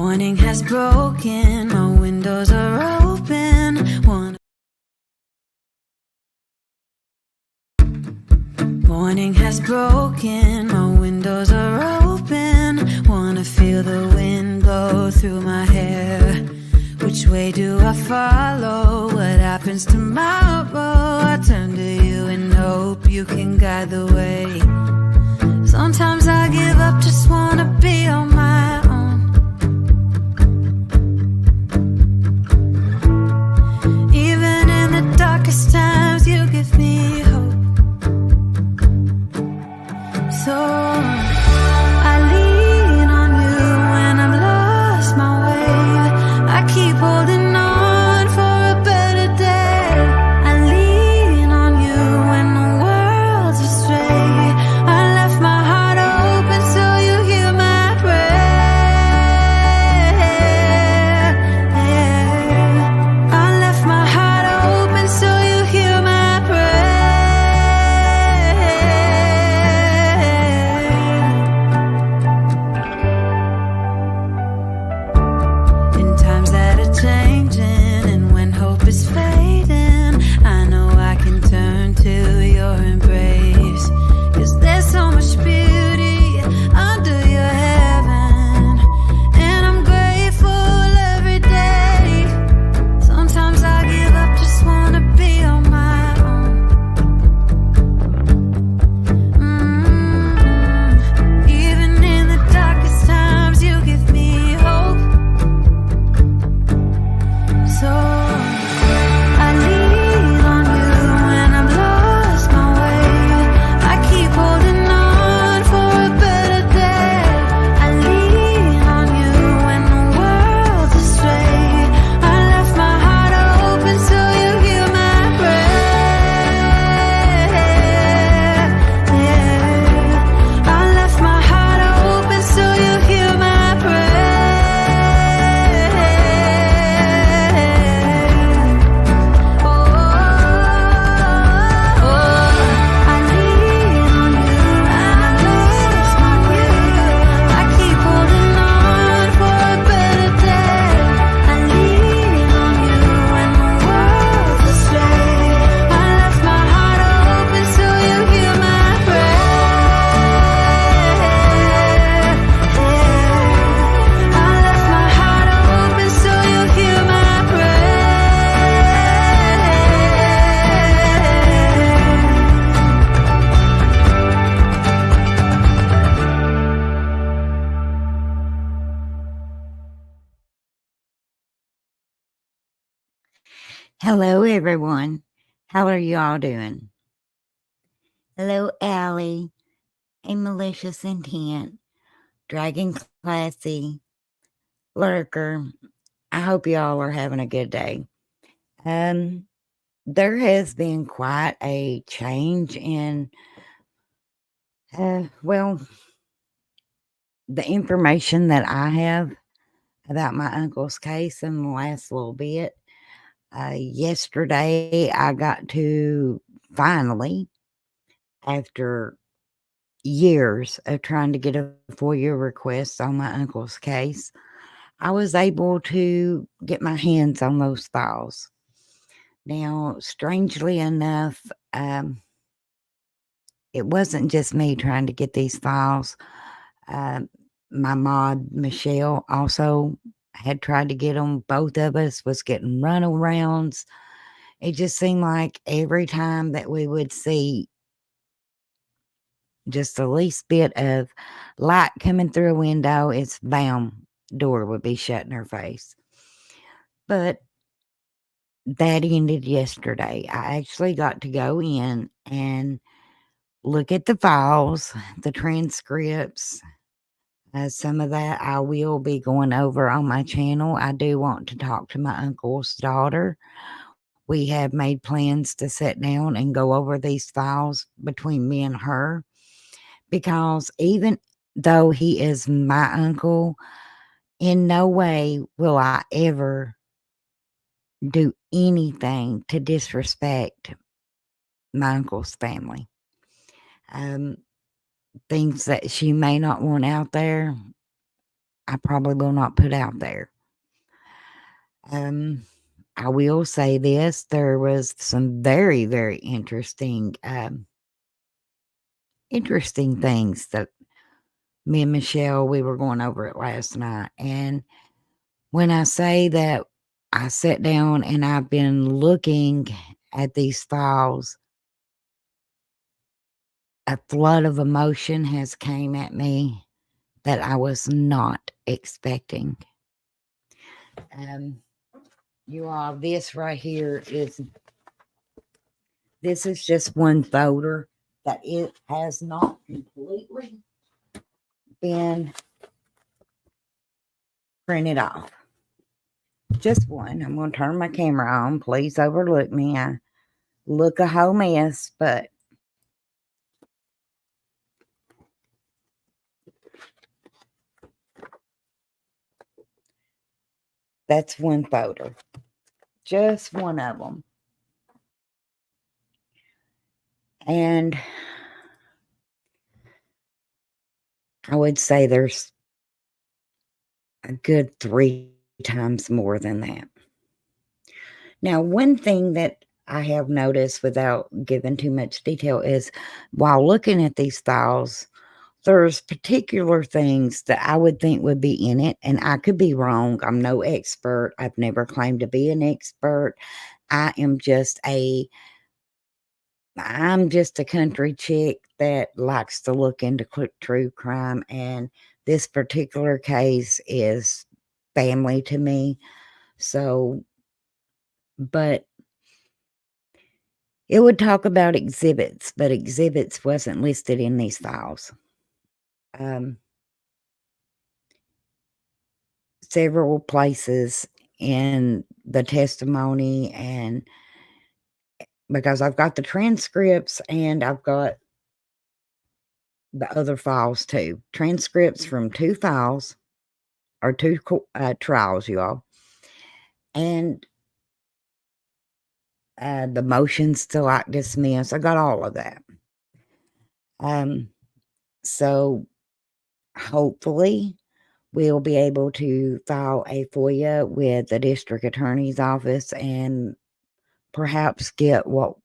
Morning has broken, my windows are open. Morning has broken, my windows are open. Wanna feel the wind blow through my hair. Which way do I follow? What happens tomorrow? I turn to you and hope you can guide the way. Sometimes I give up, just wanna be on my own. Even in the darkest times, you give me hope. So I lean on you when I've lost my way. I keep holding on for a better day. I lean on you when the world's astray. I left my heart open so you hear my prayer. I left my heart open so you hear my prayer. In times that are changing and when hope is fading, I know I can turn to your embrace. 'Cause there's so much beauty under your heaven, and I'm grateful every day. Sometimes I give up, just wanna be on my own. Even in the darkest times, you give me hope. So I lean on you when I've lost my way. I keep holding on for a better day. I lean on you when the world's astray. I left my heart open so you hear my prayer. I left my heart open so you hear my prayer. I lean on you and I lost my way. I keep holding on for a better day. I lean on you when the world's astray. I left my heart open so you hear my prayer. I left my heart open so you hear my Hello, everyone. How are you all doing? Hello, Allie, A Malicious Intent, Dragon Classy, Lurker. I hope you all are having a good day. There has been quite a change in, the information that I have about my uncle's case in the last little bit. Yesterday, I got to finally, after years of trying to get a FOIA request on my uncle's case, I was able to get my hands on those files. Now, strangely enough, it wasn't just me trying to get these files. My mod, Michelle, also had tried to get them. Both of us was getting runarounds. It just seemed like every time that we would see just the least bit of light coming through a window, it's bam, door would be shut in her face. But that ended yesterday. I actually got to go in and look at the files, the transcripts. Some of that I will be going over on my channel. I do want to talk to my uncle's daughter. We have made plans to sit down and go over these files between me and her, because even though he is my uncle, in no way will I ever do anything to disrespect my uncle's family. Things that she may not want out there, I probably will not put out there. I will say this, there was some very, very interesting things that me and Michelle, we were going over it last night. And when I say that I sat down and I've been looking at these files, a flood of emotion has came at me that I was not expecting. You all, this right here this is just one folder that it has not completely been printed off. Just one. I'm going to turn my camera on. Please overlook me. I look a whole mess, but that's one folder. Just one of them. And I would say there's a good 3 times more than that. Now, one thing that I have noticed without giving too much detail is while looking at these files, there's particular things that I would think would be in it, and I could be wrong. I'm no expert. I've never claimed to be an expert. I'm just a country chick that likes to look into true crime, and this particular case is family to me. So, but it would talk about exhibits, but exhibits wasn't listed in these files. Several places in the testimony, and because I've got the transcripts and I've got the other files too. Transcripts from 2 files or 2 trials, you all. And the motions to like dismiss. I got all of that. So hopefully we'll be able to file a FOIA with the district attorney's office and perhaps get what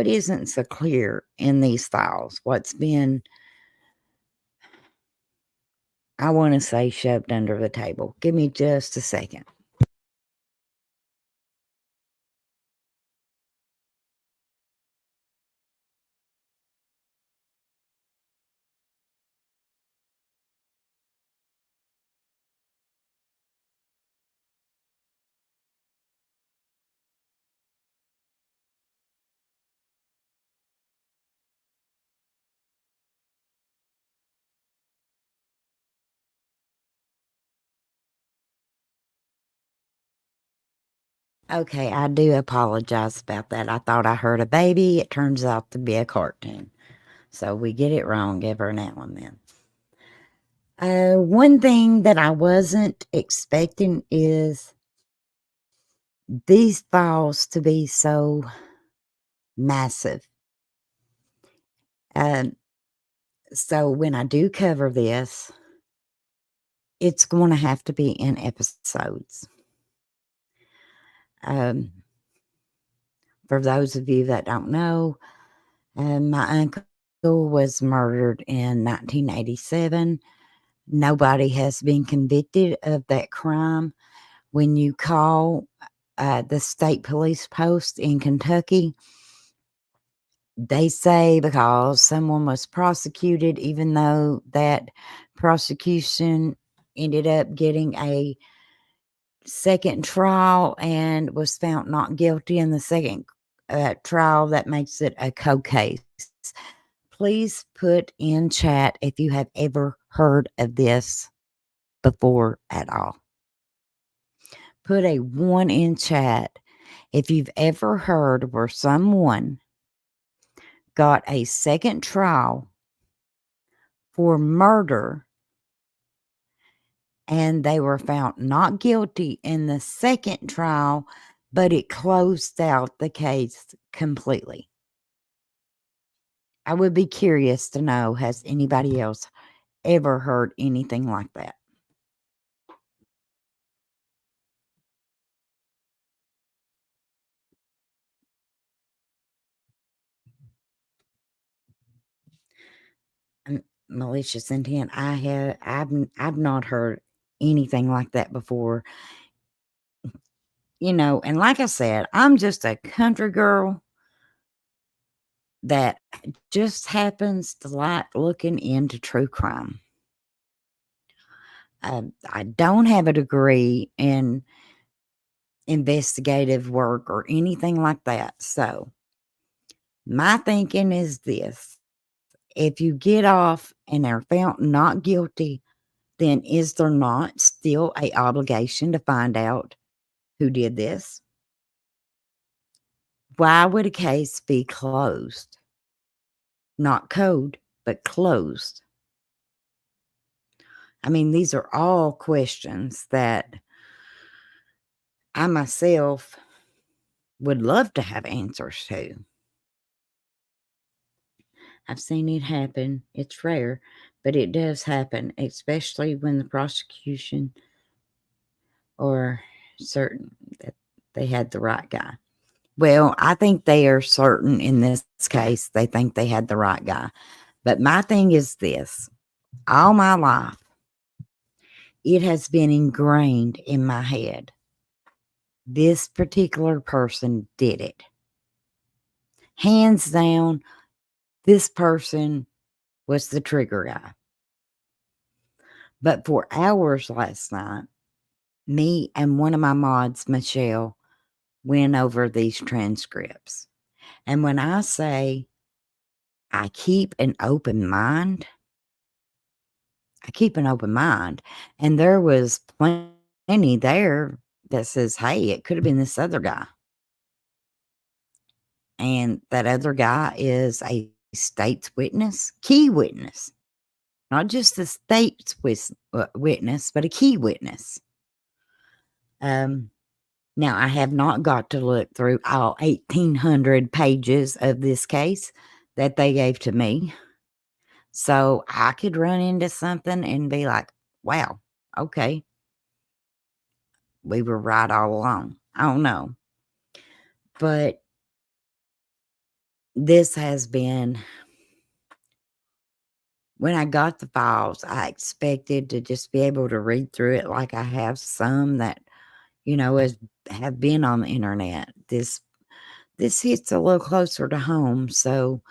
isn't so clear in these files, what's been, I want to say, shoved under the table. Give me just a second. Okay, I do apologize about that. I thought I heard a baby. It turns out to be a cartoon. So we get it wrong every now and then. One thing that I wasn't expecting is these files to be so massive. So when I do cover this, it's going to have to be in episodes. For those of you that don't know, my uncle was murdered in 1987. Nobody has been convicted of that crime. When you call the state police post in Kentucky, they say because someone was prosecuted, even though that prosecution ended up getting a second trial and was found not guilty in the second trial, that makes it a coldcase. Please put in chat if you have ever heard of this before at all. Put a 1 in chat if you've ever heard where someone got a second trial for murder and they were found not guilty in the second trial, but it closed out the case completely. I would be curious to know, has anybody else ever heard anything like that? malicious intent. I've not heard anything like that before. And like I said, I'm just a country girl that just happens to like looking into true crime. I don't have a degree in investigative work or anything like that. So my thinking is this: if you get off and are found not guilty, then is there not still a obligation to find out who did this? Why would a case be closed? Not cold, but closed. I mean, these are all questions that I myself would love to have answers to. I've seen it happen. It's rare, but it does happen, especially when the prosecution or certain that they had the right guy. Well, I think they are certain in this case they think they had the right guy. But my thing is this: all my life, it has been ingrained in my head. This particular person did it. Hands down, this person was the trigger guy. But for hours last night, me and one of my mods, Michelle, went over these transcripts. And when I say I keep an open mind, I keep an open mind. And there was plenty there that says, hey, it could have been this other guy. And that other guy is a state's witness, key witness. Not just the state's witness, but a key witness. Now, I have not got to look through all 1,800 pages of this case that they gave to me. So I could run into something and be like, wow, okay, we were right all along. I don't know. But this has been, when I got the files, I expected to just be able to read through it like I have some that, have been on the internet. This hits a little closer to home. So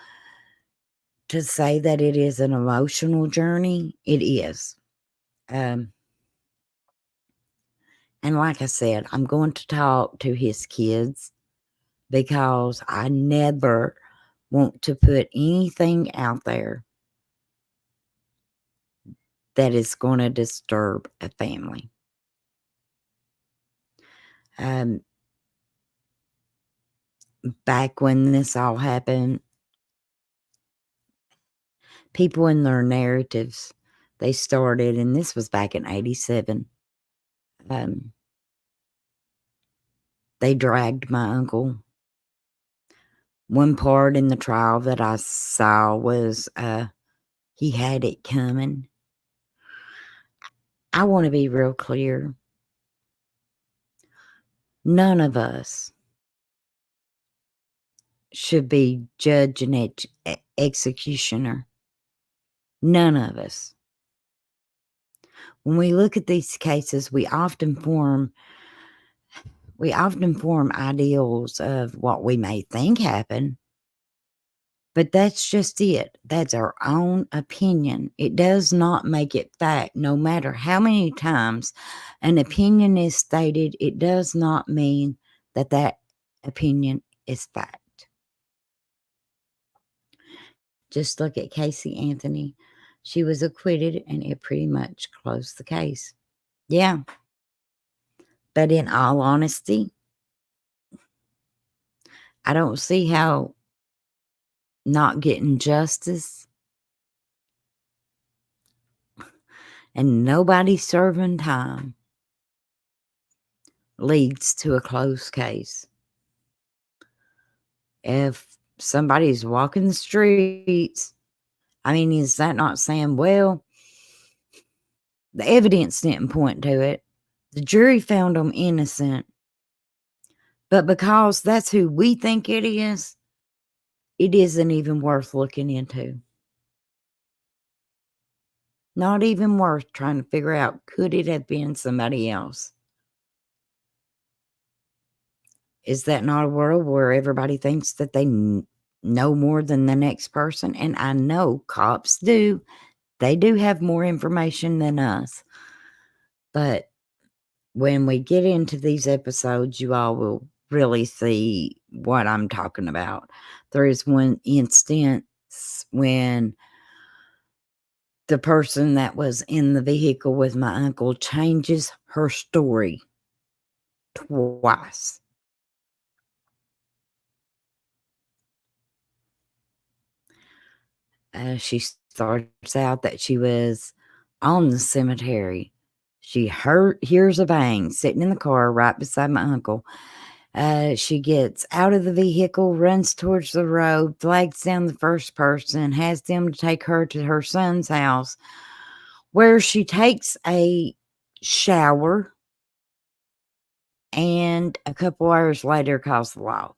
to say that it is an emotional journey, it is. And like I said, I'm going to talk to his kids because I never want to put anything out there that is going to disturb a family. Back when this all happened, people in their narratives, they started, and this was back in 87. They dragged my uncle. One part in the trial that I saw was he had it coming. I want to be real clear. None of us should be judge and executioner. None of us. When we look at these cases, we often form ideals of what we may think happened, but that's just it. That's our own opinion. It does not make it fact. No matter how many times an opinion is stated, it does not mean that that opinion is fact. Just look at Casey Anthony. She was acquitted and it pretty much closed the case. Yeah. But in all honesty, I don't see how not getting justice and nobody serving time leads to a closed case. If somebody's walking the streets, I mean, is that not saying, well, the evidence didn't point to it. The jury found them innocent. But because that's who we think it isn't even worth looking into. Not even worth trying to figure out, could it have been somebody else? Is that not a world where everybody thinks that they know more than the next person? And I know cops do. They do have more information than us. But when we get into these episodes, you all will really see what I'm talking about. There is one instance when the person that was in the vehicle with my uncle changes her story twice. She starts out that she was on the cemetery. She hears a bang sitting in the car right beside my uncle. She gets out of the vehicle, runs towards the road, flags down the first person, has them to take her to her son's house, where she takes a shower, and a couple hours later calls the law.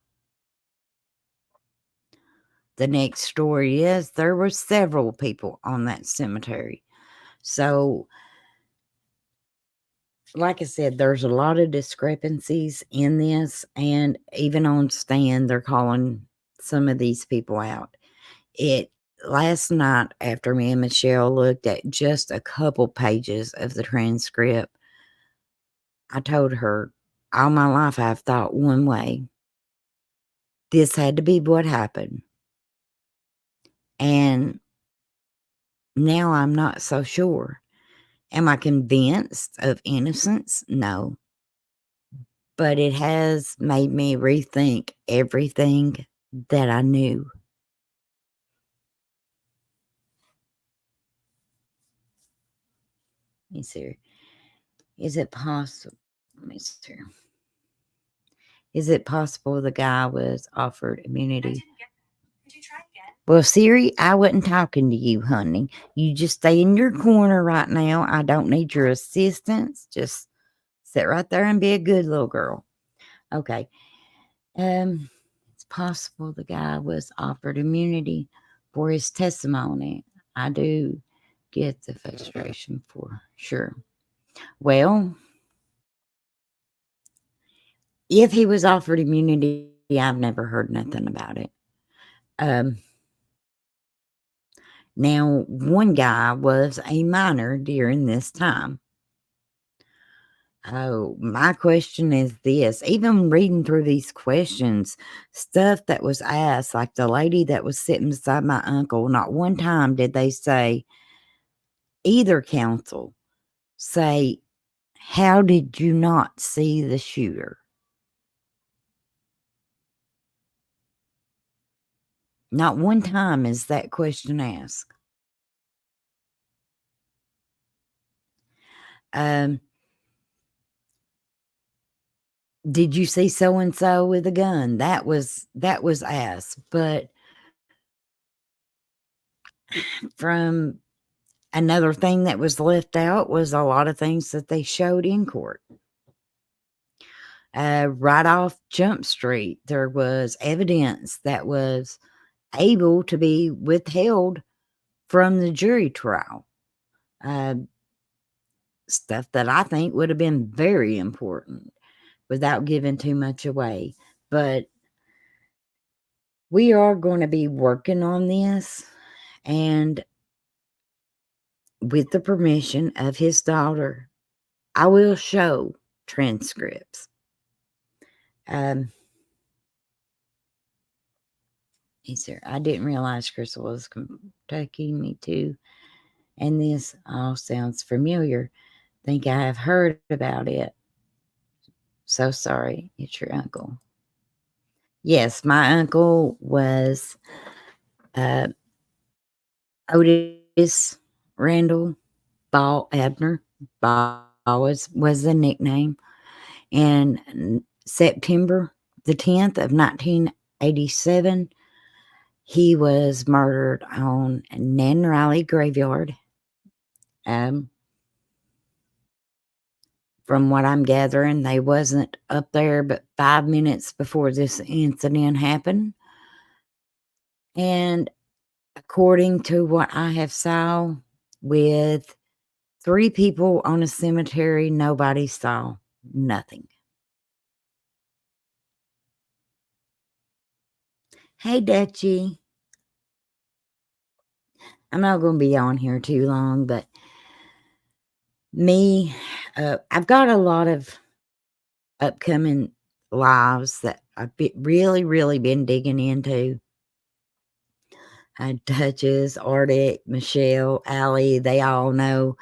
The next story is there were several people on that cemetery. So, like I said, there's a lot of discrepancies in this, and even on stand, they're calling some of these people out. Last night, after me and Michelle looked at just a couple pages of the transcript, I told her, all my life I've thought one way. This had to be what happened. And now I'm not so sure. Am I convinced of innocence? No. But it has made me rethink everything that I knew. Let me see. Is it possible? Let me see. Is it possible the guy was offered immunity? Could you try again? Well, Siri, I wasn't talking to you, honey. You just stay in your corner right now. I don't need your assistance. Just sit right there and be a good little girl. Okay. It's possible the guy was offered immunity for his testimony. I do get the frustration for sure. Well, if he was offered immunity, I've never heard nothing about it. Now, one guy was a minor during this time. Oh, my question is this. Even reading through these questions, stuff that was asked, like the lady that was sitting beside my uncle, not one time did they say, either counsel say, how did you not see the shooter? Not one time is that question asked. Did you see so and so with a gun? That was asked, but from another thing that was left out was a lot of things that they showed in court. Right off Jump Street, there was evidence that was able to be withheld from the jury trial. Stuff that I think would have been very important without giving too much away. But we are going to be working on this, and with the permission of his daughter, I will show transcripts. I didn't realize Crystal was Kentucky, me too. And this all sounds familiar. Think I have heard about it. So sorry, it's your uncle. Yes, my uncle was Otis Ball Abner. Ball was the nickname. And September the 10th of 1987, he was murdered on Nan Riley Graveyard. From what I'm gathering, they wasn't up there but 5 minutes before this incident happened. And according to what I have saw, with 3 people on a cemetery. Nobody saw nothing. Hey, Dutchie. I'm not going to be on here too long, but I've got a lot of upcoming lives that I've really, really been digging into. Duchess, Arctic, Michelle, Allie, they all know.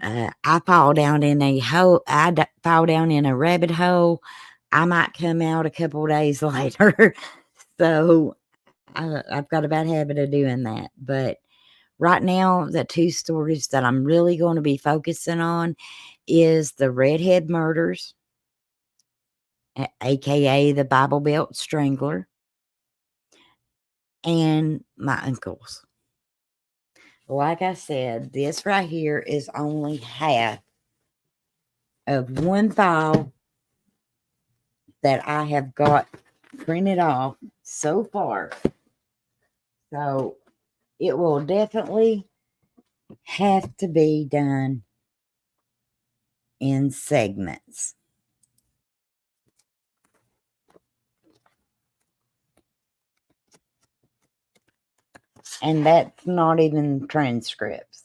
I fall down in a hole. Fall down in a rabbit hole. I might come out a couple days later. So I've got a bad habit of doing that. But right now, the 2 stories that I'm really going to be focusing on is the Redhead murders, aka the Bible Belt Strangler, and my uncles. Like I said, this right here is only half of one file that I have got printed off so far. So it will definitely have to be done in segments. And that's not even transcripts.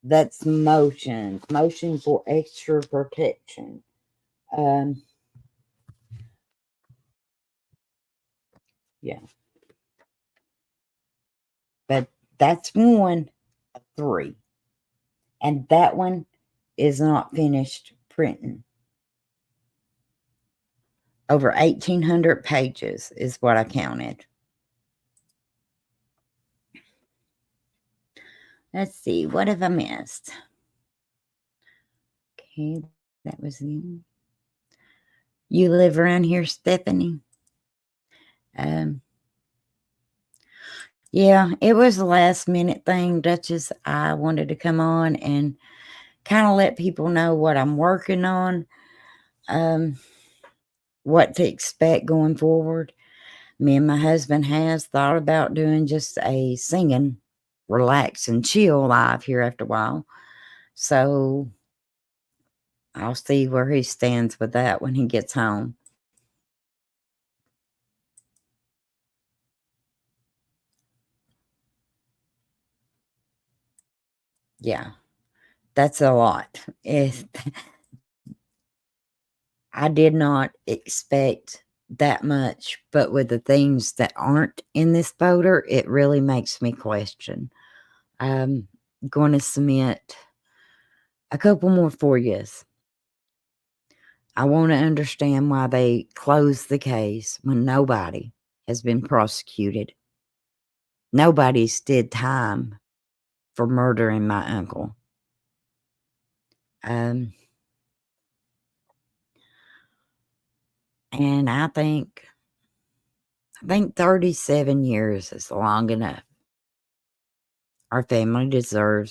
That's motion for extra protection. Yeah. But that's one of 3. And that one is not finished printing. Over 1,800 pages is what I counted. Let's see, what have I missed? Okay, that was the. You live around here, Stephanie? Yeah, it was a last minute thing, Duchess. I wanted to come on and kind of let people know what I'm working on, what to expect going forward. Me and my husband has thought about doing just a singing, relax and chill live here after a while. So I'll see where he stands with that when he gets home. Yeah, that's a lot. I did not expect that much, but with the things that aren't in this folder, it really makes me question. I'm going to submit a couple more FOIAs. I want to understand why they closed the case when nobody has been prosecuted. Nobody's did time for murdering my uncle. And I think 37 years is long enough. Our family deserve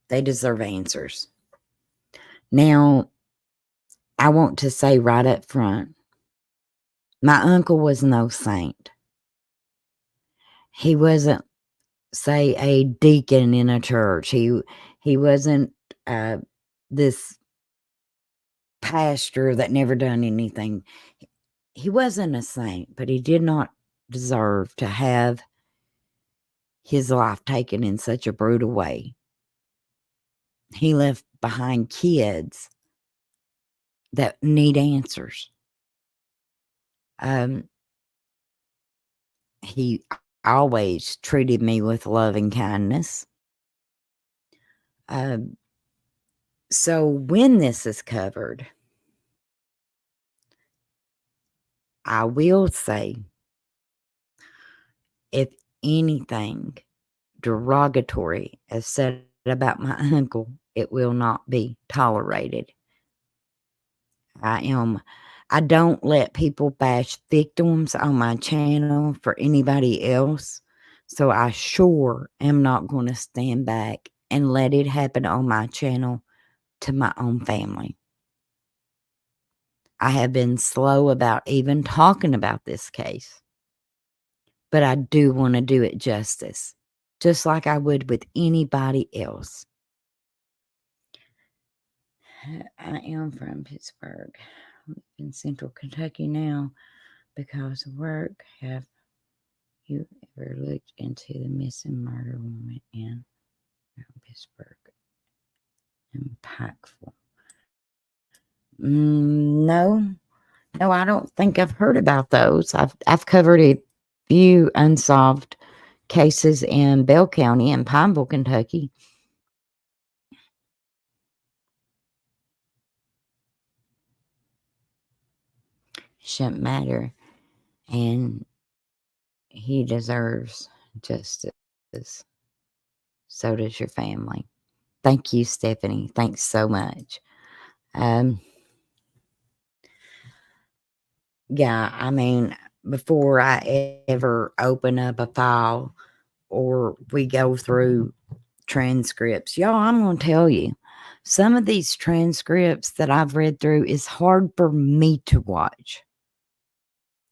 answers. Now, I want to say right up front, my uncle was no saint. He wasn't, say, a deacon in a church. He wasn't this pastor that never done anything. He wasn't a saint, but he did not deserve to have his life taken in such a brutal way. He left behind kids that need answers. He always treated me with love and kindness. So when this is covered, I will say, if anything derogatory is said about my uncle, it will not be tolerated. I don't let people bash victims on my channel for anybody else. So I sure am not going to stand back and let it happen on my channel to my own family. I have been slow about even talking about this case, but I do want to do it justice. just like I would with anybody else. I am from Pittsburgh, in central Kentucky now because of work. Have you ever looked into the missing murder woman in Pittsburgh and Pikeville? No, no, I don't think I've heard about those. I've covered a few unsolved cases in Bell County and Pineville, Kentucky. Shouldn't matter, and he deserves justice. So does your family. Thank you, Stephanie. Thanks so much. Yeah, I mean, before I ever open up a file or we go through transcripts, y'all, I'm going to tell you, some of these transcripts that I've read through is hard for me to watch.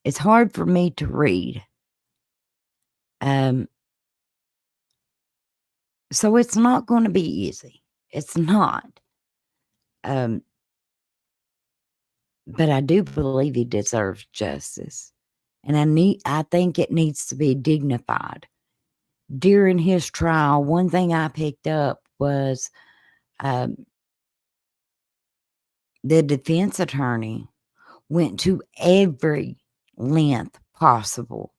It's hard for me to read. So it's not going to be easy. It's not. But I do believe he deserves justice. And I think it needs to be dignified. During his trial, one thing I picked up was the defense attorney went to every length possible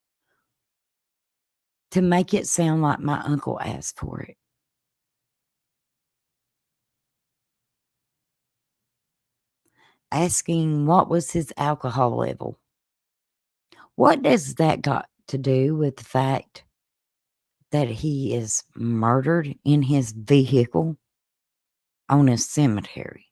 to make it sound like my uncle asked for it. Asking what was his alcohol level. What does that got to do with the fact that he is murdered in his vehicle on a cemetery?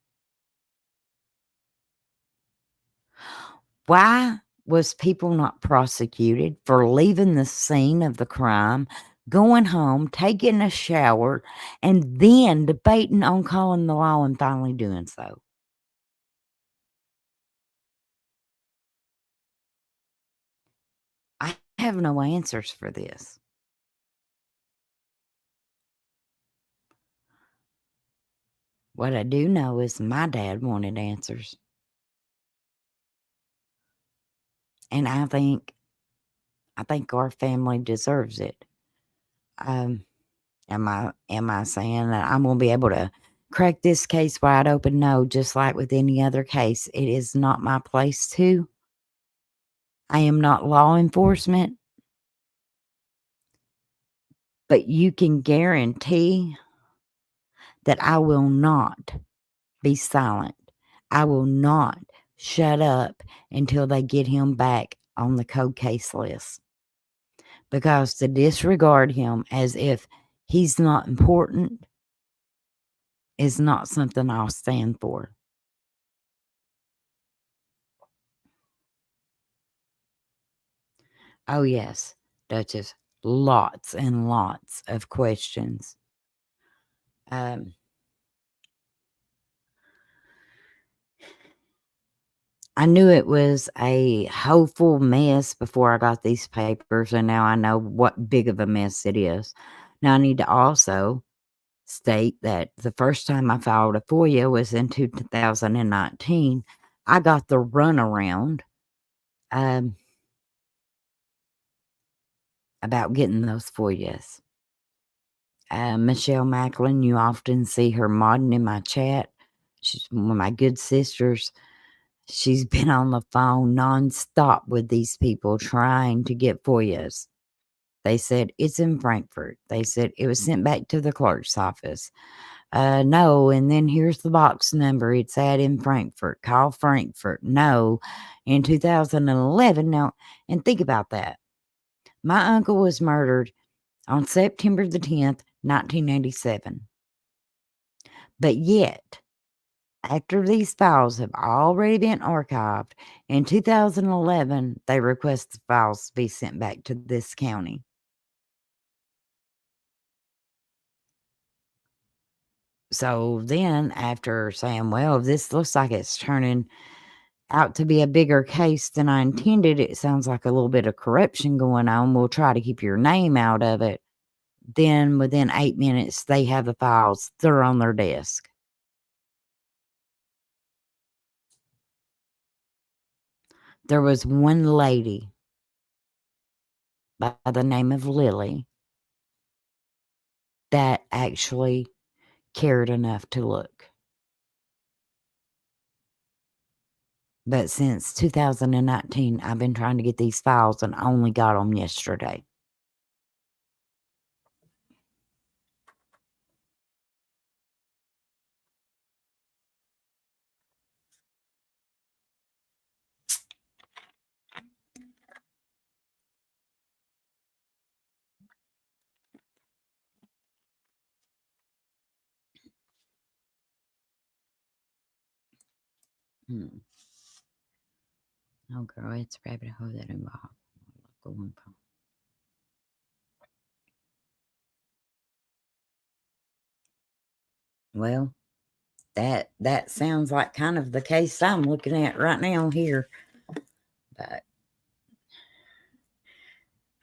Why was people not prosecuted for leaving the scene of the crime, going home, taking a shower, and then debating on calling the law and finally doing so? I have no answers for this. What I do know is my dad wanted answers. And I think our family deserves it. Am I saying that I'm going to be able to crack this case wide open? No, just like with any other case, it is not my place to. I am not law enforcement. But you can guarantee that I will not be silent. I will not shut up until they get him back on the cold case list. Because to disregard him as if he's not important is not something I'll stand for. Oh, yes, Duchess, lots and lots of questions. I knew it was a hopeful mess before I got these papers, and now I know what big of a mess it is. Now, I need to also state that the first time I filed a FOIA was in 2019. I got the runaround about getting those FOIAs. Michelle Macklin, you often see her modding in my chat. She's one of my good sisters. She's been on the phone nonstop with these people trying to get FOIAs. They said it's in Frankfurt. They said it was sent back to the clerk's office. No, and then here's the box number. It's in Frankfurt. Call Frankfurt. No, in 2011. Now, and think about that. My uncle was murdered on September the 10th, 1987. But yet, after these files have already been archived, in 2011, they request the files be sent back to this county. So then, after saying, well, this looks like it's turning out to be a bigger case than I intended, it sounds like a little bit of corruption going on. We'll try to keep your name out of it. then within 8 minutes, they have the files. They're on their desk. There was one lady by the name of Lily that actually cared enough to look. But since 2019, I've been trying to get these files and only got them yesterday. Hmm. Oh, girl, it's a rabbit hole that involved. Well, that sounds like kind of the case I'm looking at right now here. But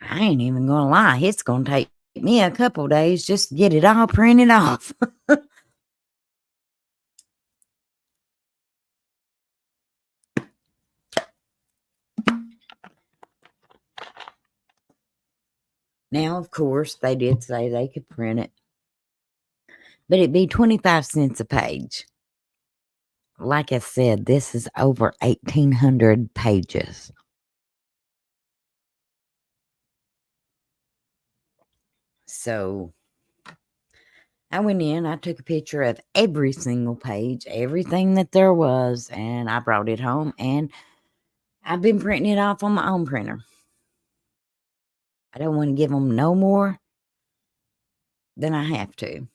I ain't even gonna lie, it's gonna take me a couple days just to get it all printed off. Now, of course, they did say they could print it, but it'd be 25 cents a page. Like I said, this is over 1,800 pages. So I went in, I took a picture of every single page, everything that there was, and I brought it home, and I've been printing it off on my own printer. I don't want to give them no more than I have to.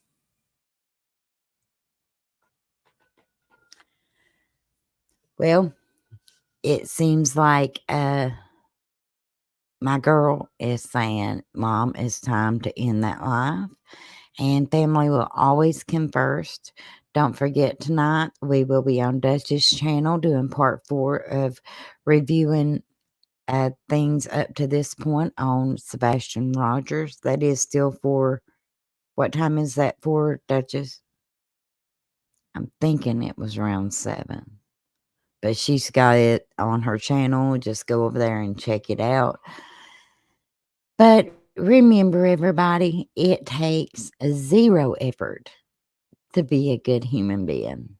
Well, it seems like my girl is saying, Mom, it's time to end that life. And family will always come first. Don't forget tonight, we will be on Dutch's channel doing part 4 of reviewing things up to this point on Sebastian Rogers. That is still for, what time is that for, Duchess? I'm thinking it was around 7. But she's got it on her channel. Just go over there and check it out. But remember, everybody, it takes 0 effort to be a good human being.